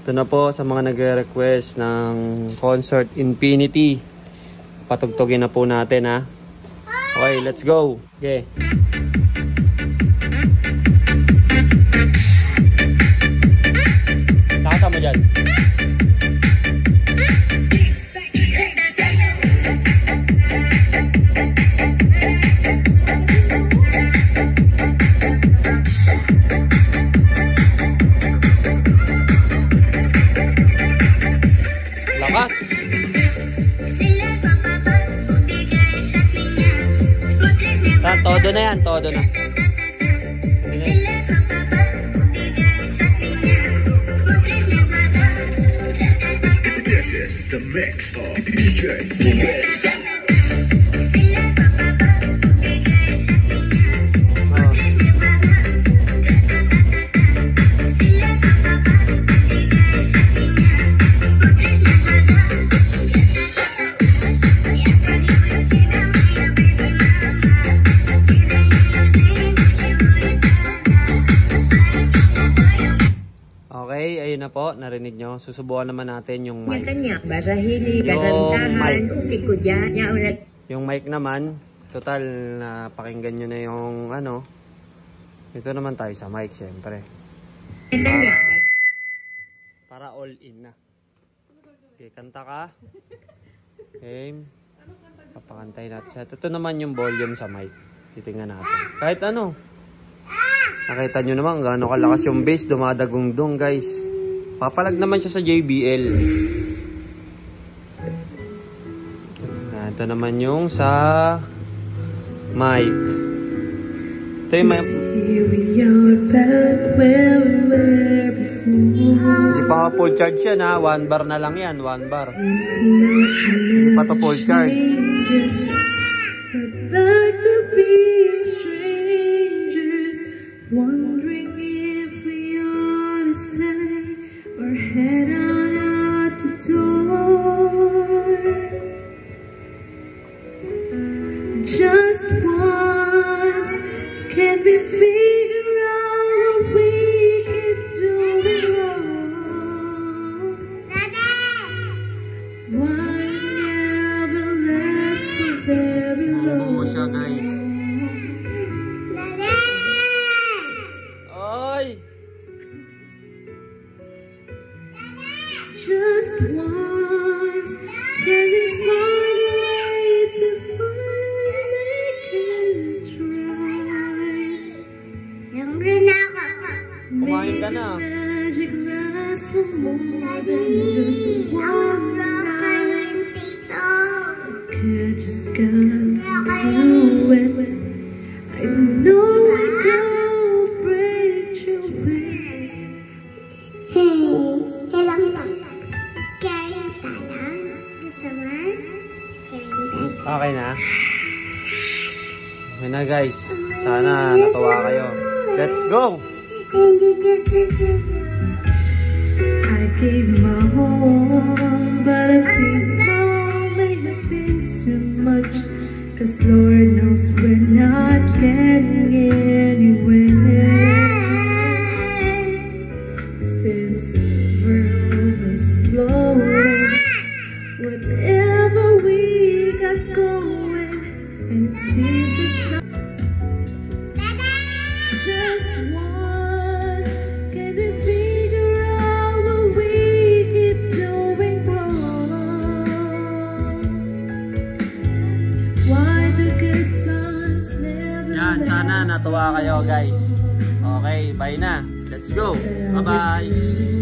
Ito na po sa mga nagre-request ng Concert Infinity. Patugtugin na po natin ha. Okay, let's go. Okay. Nakata mo dyan. Lakas. Todo na yan, todo na. This is the mix of DJ Ruben. Okay, ayun na po, narinig nyo. Susubukan naman natin yung mic. Yung mic naman, total na pakinggan nyo na yung ano. Ito naman tayo sa mic, syempre. Para all in na. Okay, kanta ka. Okay. Papakantay natin. Ito naman yung volume sa mic. Titingnan natin. Kahit ano. Nakita nyo naman gaano kalakas yung bass, dumadagong-dong guys. Papalag naman siya sa JBL. Ito naman yung sa mic. Ito yung mic. Hindi pa full charge yan ha. 1 bar na lang yan. 1 bar. Hindi pa to full charge. Wondering if we ought to stay or head on out the door. Just once, can we figure out what we can do wrong? Why never last so very long? Oo siya guys. Just once, can we find a way to make it right? Kumain ka na. Magic lasts for more than just one night. Could just go to it. I know I could break your way. Okay na? Okay na guys. Sana natuwa kayo. Let's go! I gave my all, but I think all may have been too much. Cause Lord knows we're not getting anywhere. Since we're overflowing, whatever we got going, and it seems it's not just one. Can we figure out what we keep doing wrong? Why the good times never Yan, sana natuwa kayo guys. Okay, bye na. Let's go. Bye-bye.